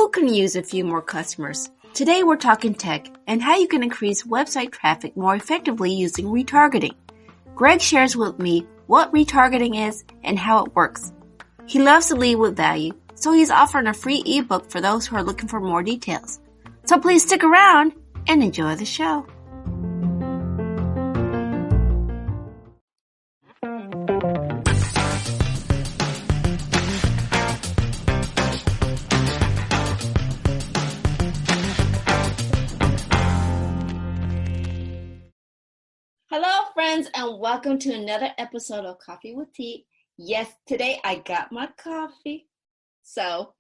Who can use a few more customers? Today we're talking tech and how you can increase website traffic more effectively using retargeting. Greg shares with me what retargeting is and how it works. He loves to lead with value, so he's offering a free ebook for those who are looking for more details. So please stick around and enjoy the show. Hello, friends, and welcome to another episode of Coffee with Tea. Yes, today I got my coffee. So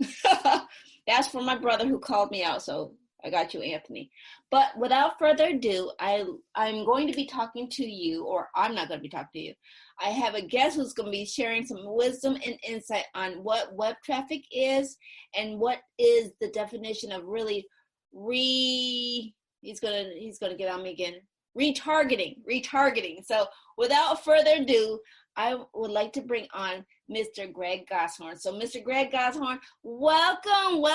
that's for my brother who called me out. So I got you, Anthony. But without further ado, I'm going to be talking to you, or I'm not going to be talking to you. I have a guest who's going to be sharing some wisdom and insight on what web traffic is and what is the definition of really he's gonna get on me again. Retargeting. So without further ado, I would like to bring on Mr. Greg Goshorn. So Mr. Greg Goshorn, welcome.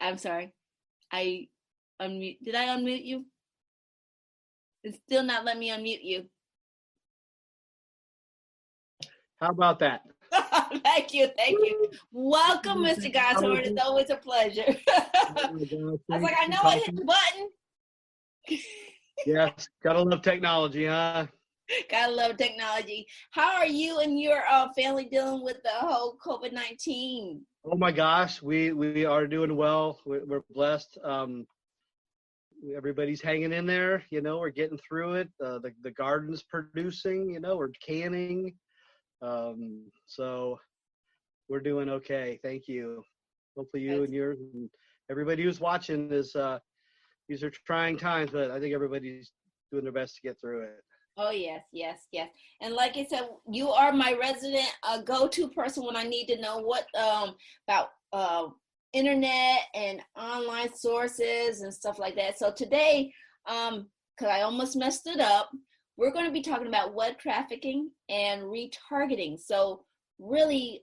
I'm sorry. Did I unmute you? It's still not letting me unmute you. How about that? Thank you. Welcome, Mr. Goshorn. It's always a pleasure. I was like, I know I hit the button. Yes, gotta love technology, huh? Gotta love technology. How are you and your family dealing with the whole COVID-19? Oh my gosh, we are doing well. We're blessed. Everybody's hanging in there. You know, we're getting through it. The garden's producing. You know, we're canning. So we're doing okay. Thank you. Hopefully you and yours and everybody who's watching is these are trying times, but I think everybody's doing their best to get through it. Oh yes. And like I said, you are my resident go-to person when I need to know what about internet and online sources and stuff like that. So today, because I almost messed it up, we're going to be talking about web trafficking and retargeting. So really,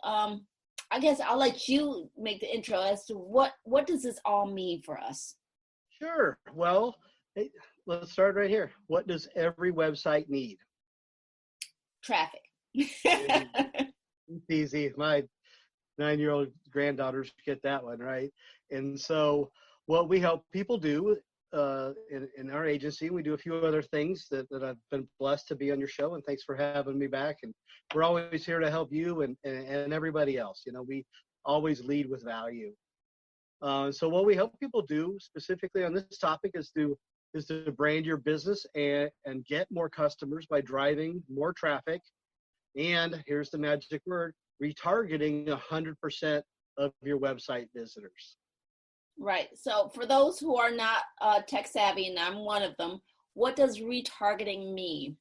I guess I'll let you make the intro as to what does this all mean for us? Sure. Well, let's start right here. What does every website need? Traffic. It's easy. My 9-year-old granddaughters get that one, right? And so what we help people do in our agency, we do a few other things that I've been blessed to be on your show, and thanks for having me back. And we're always here to help you and everybody else. You know, we always lead with value. So what we help people do specifically on this topic is to brand your business and get more customers by driving more traffic. And here's the magic word: retargeting 100% of your website visitors. Right. So for those who are not tech savvy, and I'm one of them, what does retargeting mean?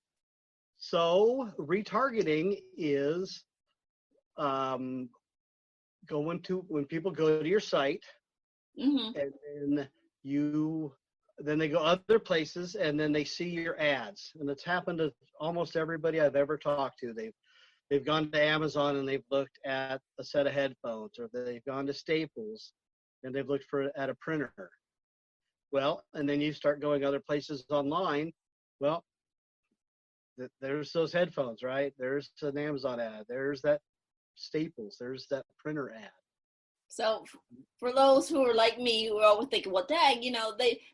So retargeting is when people go to your site, mm-hmm. and then they go other places and then they see your ads. And it's happened to almost everybody I've ever talked to. They've gone to Amazon and they've looked at a set of headphones, or they've gone to Staples and they've looked at a printer. Well, and then you start going other places online. Well, there's those headphones, right? There's an Amazon ad. There's that Staples. There's that printer ad. So for those who are like me, who are always thinking, well, dang,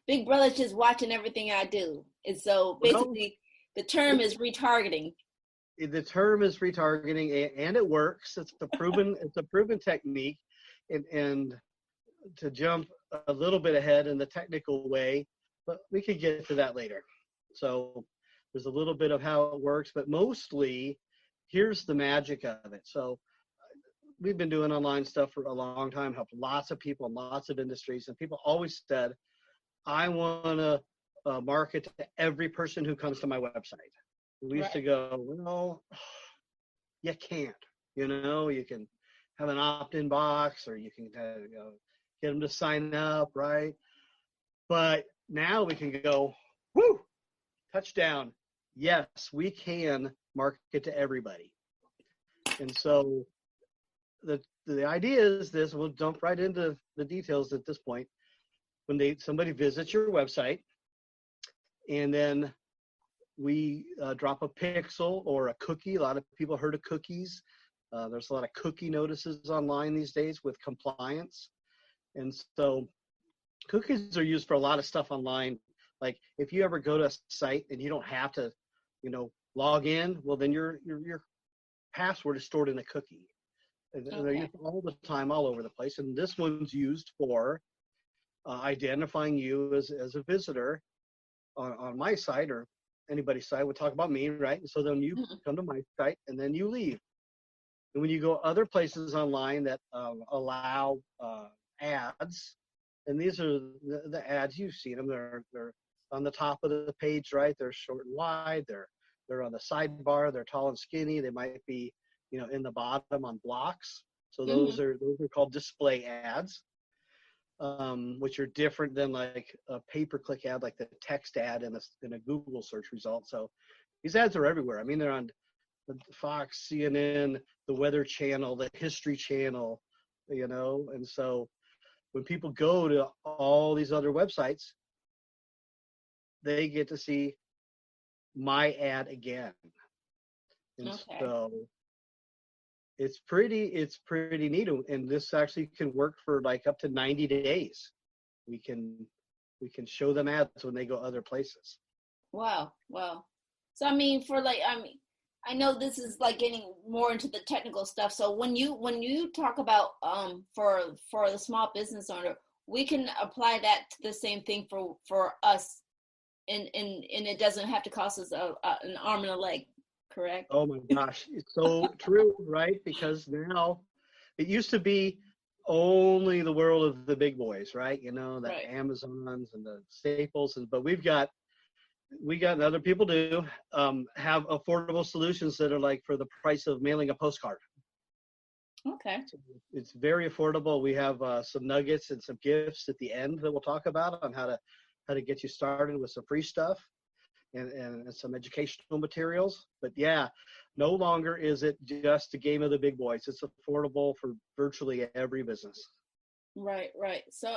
Big Brother's just watching everything I do. And so basically the term is retargeting. The term is retargeting, and it works. It's a proven technique. And to jump a little bit ahead in the technical way, but we could get to that later. So there's a little bit of how it works, but mostly here's the magic of it. So we've been doing online stuff for a long time, helped lots of people in lots of industries, and people always said, I want to market to every person who comes to my website. We used to go, well, you can't. You can have an opt-in box, or you can get them to sign up, right? But now we can go, whoo, touchdown. Yes, we can market to everybody. And so the idea is this. We'll jump right into the details at this point. When somebody visits your website, and then we drop a pixel or a cookie. A lot of people heard of cookies. There's a lot of cookie notices online these days with compliance. And so cookies are used for a lot of stuff online. Like if you ever go to a site and you don't have to, log in, well, then your password is stored in a cookie. And they're used all the time, all over the place. And this one's used for identifying you as a visitor on my site, or anybody's site. Would talk about me, right? And so then you come to my site and then you leave. And when you go other places online that allow ads, and these are the ads, you've seen them. They're on the top of the page, right? They're short and wide. They're on the sidebar. They're tall and skinny. They might be, in the bottom on blocks. So those are called display ads, which are different than like a pay-per-click ad, like the text ad in a Google search result. So these ads are everywhere. I mean, they're on Fox, CNN, the Weather Channel, the History Channel, and so when people go to all these other websites, they get to see my ad again. And so it's pretty neat. And this actually can work for like up to 90 days. We can show them ads when they go other places. Wow. So I know this is like getting more into the technical stuff. So when you talk about for the small business owner, we can apply that to the same thing for us, and it doesn't have to cost us an arm and a leg, correct? Oh my gosh, it's so true, right? Because now it used to be only the world of the big boys, right? The Amazons and the Staples, but we got and other people do have affordable solutions that are like for the price of mailing a postcard. Okay. So it's very affordable. We have some nuggets and some gifts at the end that we'll talk about on how to get you started with some free stuff and some educational materials. But yeah, no longer is it just a game of the big boys. It's affordable for virtually every business. Right. So,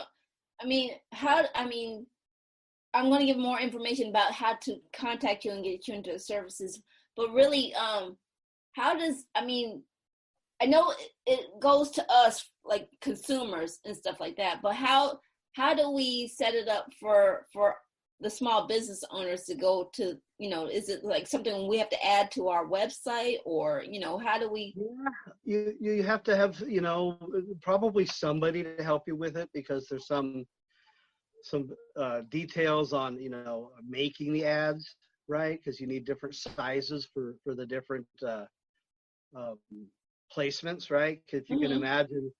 I'm going to give more information about how to contact you and get you into the services, but really, I know it goes to us like consumers and stuff like that, but how do we set it up for the small business owners to go to, is it like something we have to add to our website, or, how do we? Yeah, you have to have, probably somebody to help you with it, because there's some details on, making the ads, right? Because you need different sizes for the different placements, right? If you can imagine,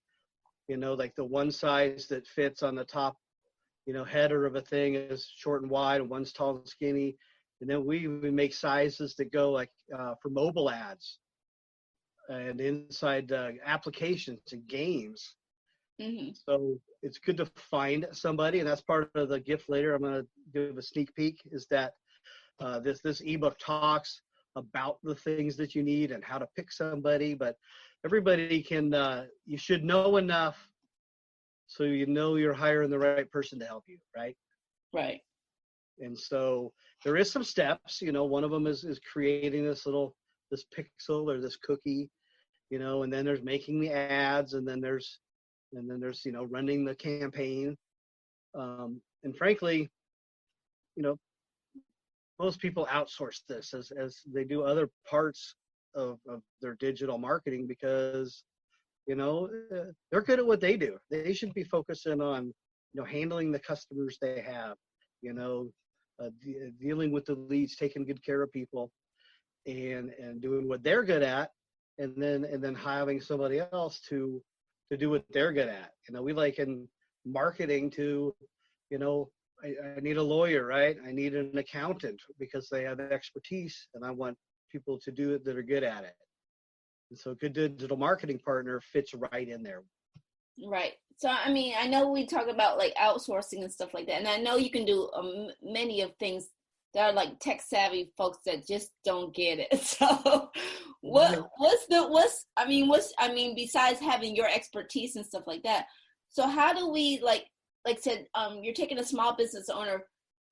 like the one size that fits on the top, header of a thing is short and wide, and one's tall and skinny. And then we make sizes that go like for mobile ads and inside applications and games. So it's good to find somebody, and that's part of the gift later. I'm going to give a sneak peek, is that this ebook talks about the things that you need and how to pick somebody, but everybody can, you should know enough so you're hiring the right person to help you, right? Right. And so there is some steps, one of them is creating this pixel or this cookie, and then there's making the ads, and then there's running the campaign. And frankly, most people outsource this as they do other parts of their digital marketing, because they're good at what they do. They should be focusing on handling the customers they have, dealing with the leads, taking good care of people, and doing what they're good at, and then having somebody else to do what they're good at. We like in marketing to, I need a lawyer, right? I need an accountant, because they have expertise, and I want people to do it that are good at it. And so a good digital marketing partner fits right in there. Right. So, I know we talk about like outsourcing and stuff like that. And I know you can do many of things that are like tech savvy folks that just don't get it. So besides having your expertise and stuff like that, so how do we like said, you're taking a small business owner,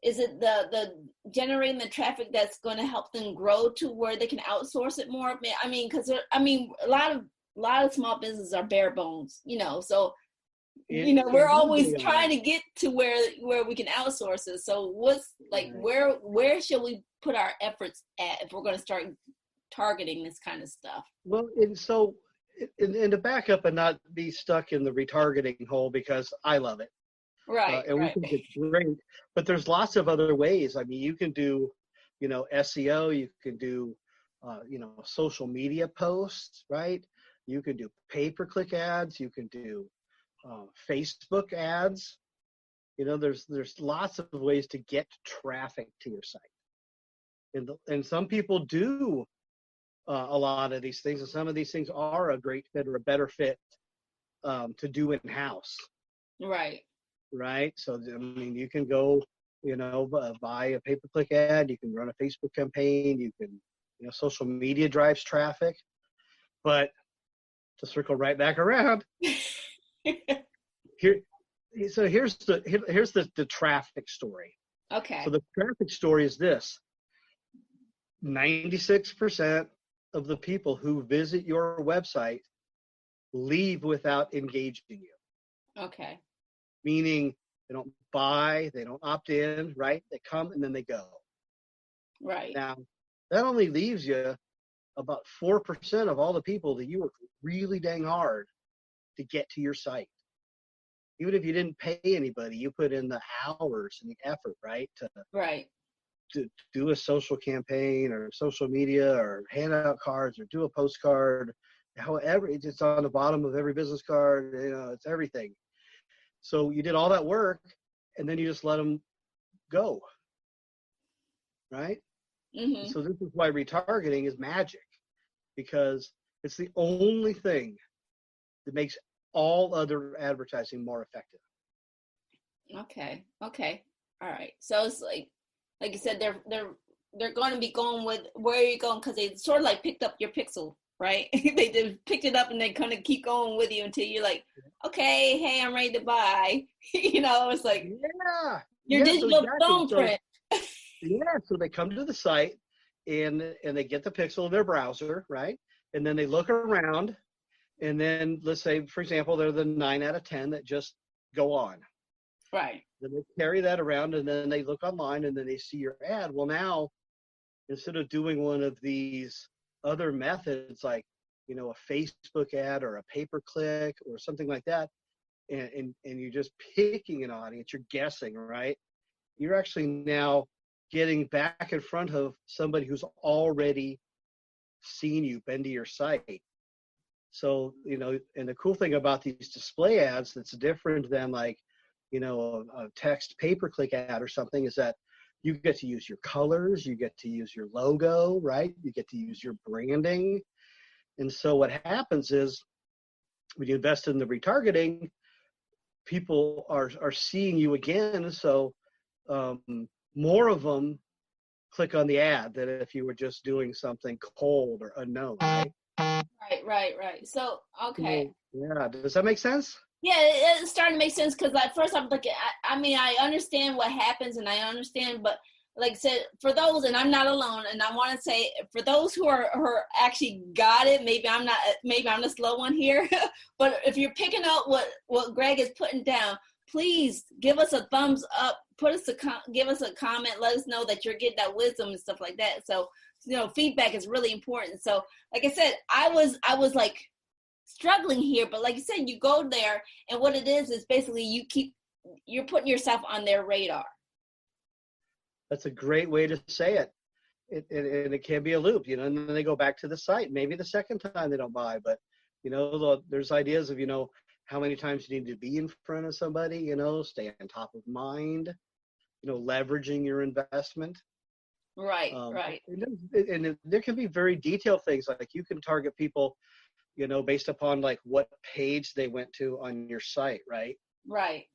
is it the generating the traffic that's going to help them grow to where they can outsource it more? I mean, because a lot of small businesses are bare bones, so we're always trying to get to where we can outsource it. So what's like, where should we put our efforts at if we're going to start targeting this kind of stuff? Well, and to back up and not be stuck in the retargeting hole, because I love it. Right. And we think it's great, but there's lots of other ways. I mean, you can do, SEO, you can do, social media posts, right? You can do pay-per-click ads, you can do Facebook ads. There's lots of ways to get traffic to your site. And some people do a lot of these things, and some of these things are a great fit or a better fit to do in-house. Right. So, I mean, you can go, buy a pay-per-click ad, you can run a Facebook campaign, you can, social media drives traffic. But to circle right back around, here's the traffic story. Okay. So the traffic story is this: 96% of the people who visit your website leave without engaging you. Okay. Meaning they don't buy, they don't opt in, right? They come and then they go. Right. Now, that only leaves you about 4% of all the people that you work really dang hard to get to your site. Even if you didn't pay anybody, you put in the hours and the effort, right? To do a social campaign or social media or hand out cards or do a postcard. However, it's on the bottom of every business card, it's everything. So you did all that work, and then you just let them go, right? Mm-hmm. So this is why retargeting is magic, because it's the only thing that makes all other advertising more effective. Okay. All right. So it's like you said, they're going to be going with where you're going, because they sort of like picked up your pixel. Right? They just picked it up and they kind of keep going with you until you're like, okay, hey, I'm ready to buy. It's like your digital thumbprint. So they come to the site and they get the pixel in their browser, right? And then they look around, and then let's say, for example, they're the 9 out of 10 that just go on. Right. Then they carry that around, and then they look online, and then they see your ad. Well, now, instead of doing one of these other methods like a Facebook ad or a pay-per-click or something like that, and you're just picking an audience, you're guessing, right? You're actually now getting back in front of somebody who's already seen you, been to your site. So, and the cool thing about these display ads that's different than like, a text pay-per-click ad or something is that you get to use your colors, you get to use your logo, right? You get to use your branding. And so what happens is when you invest in the retargeting, people are seeing you again. So more of them click on the ad than if you were just doing something cold or unknown, right? Right. So, okay. Yeah. Does that make sense? Yeah, it's starting to make sense, because at first I'm like, I understand what happens, and I understand, but like I said, for those, and I'm not alone, and I want to say, for those who are actually got it, maybe I'm the slow one here, but if you're picking up what Greg is putting down, please give us a thumbs up, give us a comment, let us know that you're getting that wisdom and stuff like that. So, feedback is really important. So, like I said, I was like struggling here, but like you said, you go there, and what it is basically you're putting yourself on their radar. That's a great way to say it. And it can be a loop, and then they go back to the site. Maybe the second time they don't buy, but there's ideas of how many times you need to be in front of somebody, stay on top of mind, leveraging your investment. Right. And there can be very detailed things, like you can target people based upon like what page they went to on your site, right? Right.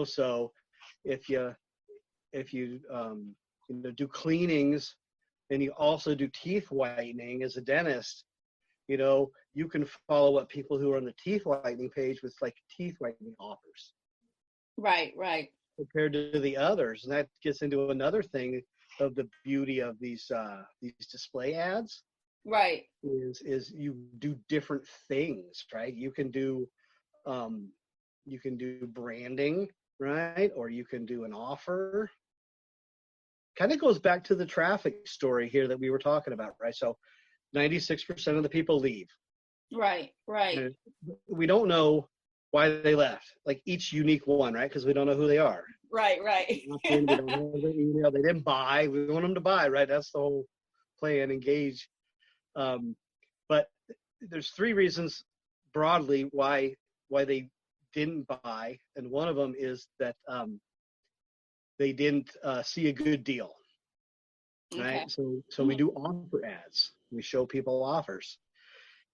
So if you do cleanings and you also do teeth whitening as a dentist, you know, you can follow up people who are on the teeth whitening page with like teeth whitening offers. Right, right. Compared to the others. And that gets into another thing of the beauty of these display ads. Right. Is you do different things, right? You can do branding, right? Or you can do an offer. Kind of goes back to the traffic story here that we were talking about, right? So 96% of the people leave. Right, right. And we don't know why they left, like each unique one, right? Because we don't know who they are. Right, right. We don't know their email. They didn't buy. We want them to buy, right? That's the whole play and engage. But there's 3 reasons broadly why they didn't buy, and one of them is that they didn't see a good deal, right? Okay. So we do offer ads. We show people offers,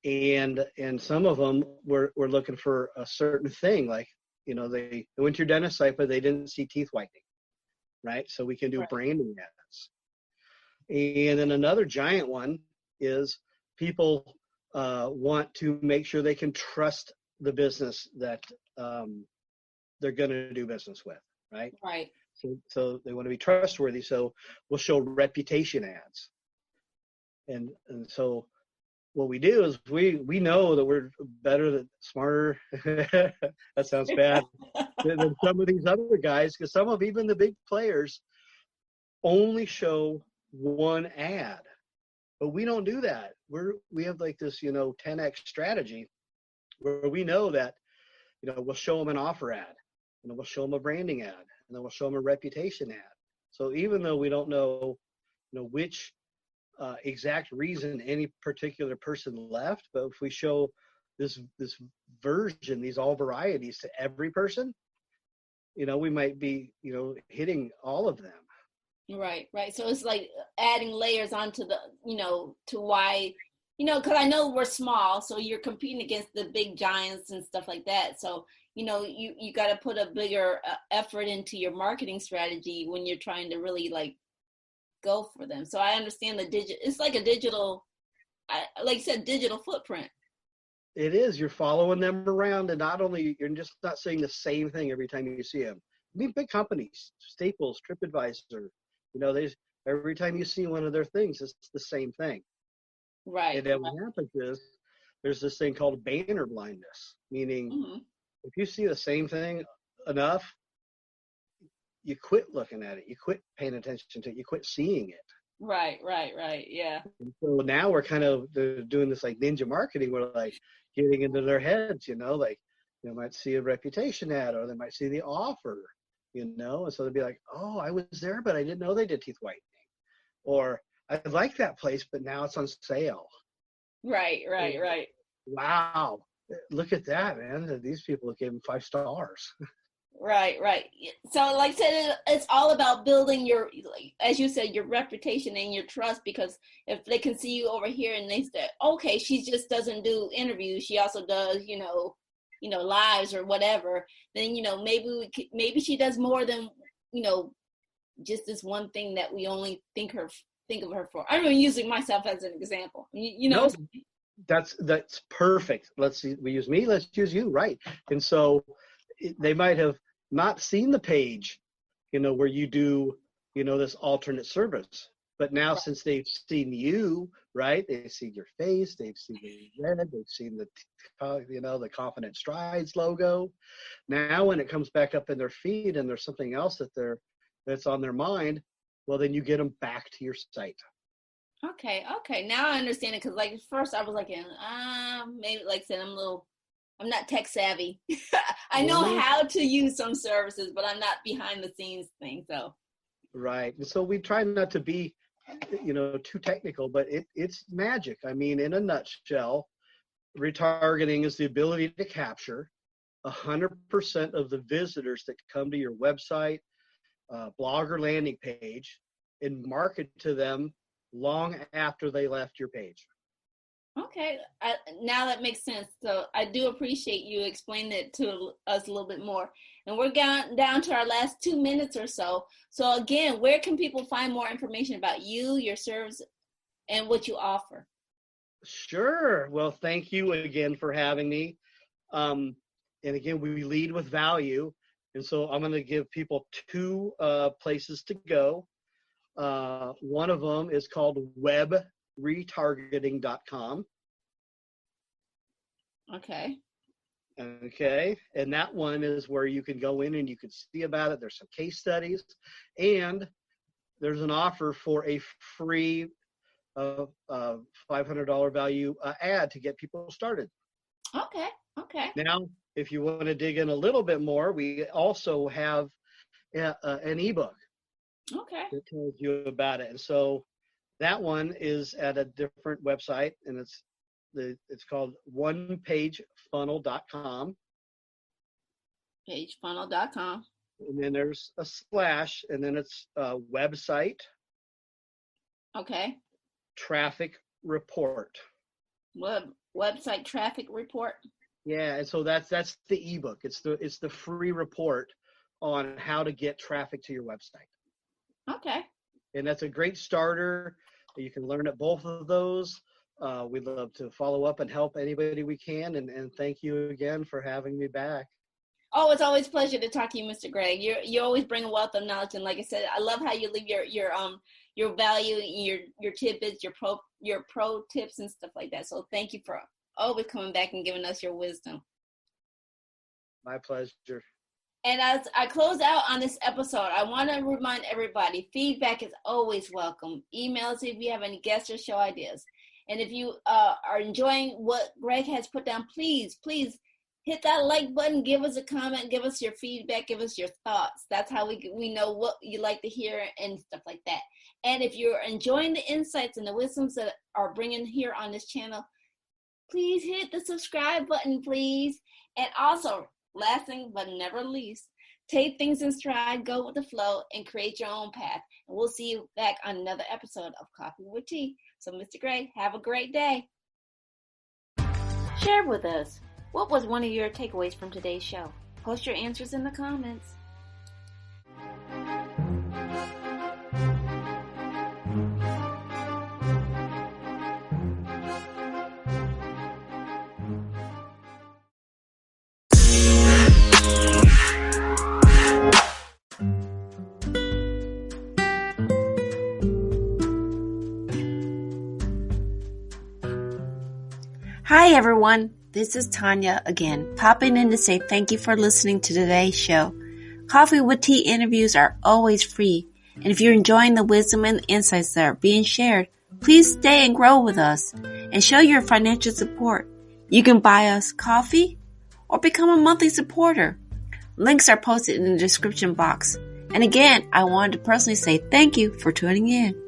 and some of them were looking for a certain thing, like, you know, they went to your dentist site, but they didn't see teeth whitening, right? So we can do branding ads. And then another giant one is people want to make sure they can trust the business that they're going to do business with, right? Right. So they want to be trustworthy. So we'll show reputation ads. And so what we do is we know that we're better than smarter. That sounds bad. than some of these other guys, because some of even the big players only show one ad. But we don't do that. We have like this, you know, 10x strategy where we know that, you know, we'll show them an offer ad, and then we'll show them a branding ad, and then we'll show them a reputation ad. So even though we don't know, you know, which exact reason any particular person left, but if we show this version, these all varieties to every person, you know, we might be, you know, hitting all of them. Right, right. So it's like adding layers onto the, you know, to why, you know, because I know we're small, so you're competing against the big giants and stuff like that. So, you know, you got to put a bigger effort into your marketing strategy when you're trying to really like go for them. So I understand it's like a digital, like you said, digital footprint. It is. You're following them around, and not only you're just not saying the same thing every time you see them. I mean, big companies, Staples, TripAdvisor, you know, every time you see one of their things, it's the same thing. Right. And then what happens is there's this thing called banner blindness, meaning if you see the same thing enough, you quit looking at it, you quit paying attention to it, you quit seeing it. Right, right, right. Yeah. And so now we're kind of doing this like ninja marketing. We're like getting into their heads, you know, like they might see a reputation ad, or they might see the offer, you know, and so they'd be like, oh, I was there, but I didn't know they did teeth whitening. Or I like that place, but now it's on sale. Right, right, right. Wow. Look at that, man. These people gave them 5 stars. Right, right. So like I said, it's all about building your, like, as you said, your reputation and your trust, because if they can see you over here and they say, okay, she just doesn't do interviews, she also does, you know, lives or whatever, then, you know, maybe she does more than, you know, just this one thing that we only think of her for. I'm using myself as an example. You know. No, that's perfect. Let's see. We use me. Let's use you. Right. And so they might have not seen the page, you know, where you do, you know, this alternate service. But now, since they've seen you, right, they've seen your face, they've seen the red, they've seen the, you know, the Confident Strides logo. Now, when it comes back up in their feed and there's something else that's on their mind, well, then you get them back to your site. Okay. Now I understand it, because like at first I was like, maybe, like I said, I'm not tech savvy. I know how to use some services, but I'm not behind the scenes thing. So. Right. And so we try not to be, you know, too technical, but it's magic. I mean, in a nutshell, retargeting is the ability to capture 100% of the visitors that come to your website, blog, or landing page, and market to them long after they left your page. Okay, now that makes sense. So I do appreciate you explaining it to us a little bit more. And we're down to our last 2 minutes or so. So again, where can people find more information about you, your service, and what you offer? Sure. Well, thank you again for having me. And again, we lead with value. And so I'm going to give people two places to go. One of them is called retargeting.com. Okay. Okay. And that one is where you can go in and you can see about it. There's some case studies, and there's an offer for a free $500 value ad to get people started. Okay. Okay. Now, if you want to dig in a little bit more, we also have an ebook. Okay. That tells you about it. And so that one is at a different website, and it's called onepagefunnel.com. Pagefunnel.com. And then there's a slash, and then it's website. Okay. Traffic report. Website traffic report. Yeah, and so that's the ebook. It's the free report on how to get traffic to your website. Okay. And that's a great starter. You can learn at both of those. We'd love to follow up and help anybody we can. And thank you again for having me back. Oh, it's always a pleasure to talk to you, Mr. Greg. You always bring a wealth of knowledge, and like I said, I love how you leave your value, your tidbits, your pro tips and stuff like that. So thank you for always coming back and giving us your wisdom. My pleasure. And as I close out on this episode, I want to remind everybody, feedback is always welcome. Email us if you have any guests or show ideas. And if you are enjoying what Greg has put down, please hit that like button, give us a comment, give us your feedback, give us your thoughts. That's how we know what you like to hear and stuff like that. And if you're enjoying the insights and the wisdoms that are bringing here on this channel, please hit the subscribe button, please. And also, last thing but never least, take things in stride, go with the flow, and create your own path. And we'll see you back on another episode of Coffee with Tea. So, Mr. Gray, have a great day. Share with us, what was one of your takeaways from today's show? Post your answers in the comments. Hi everyone, this is Tonia again, popping in to say thank you for listening to today's show. Coffee with Tea interviews are always free, and if you're enjoying the wisdom and insights that are being shared, please stay and grow with us and show your financial support. You can buy us coffee or become a monthly supporter. Links are posted in the description box. And again, I wanted to personally say thank you for tuning in.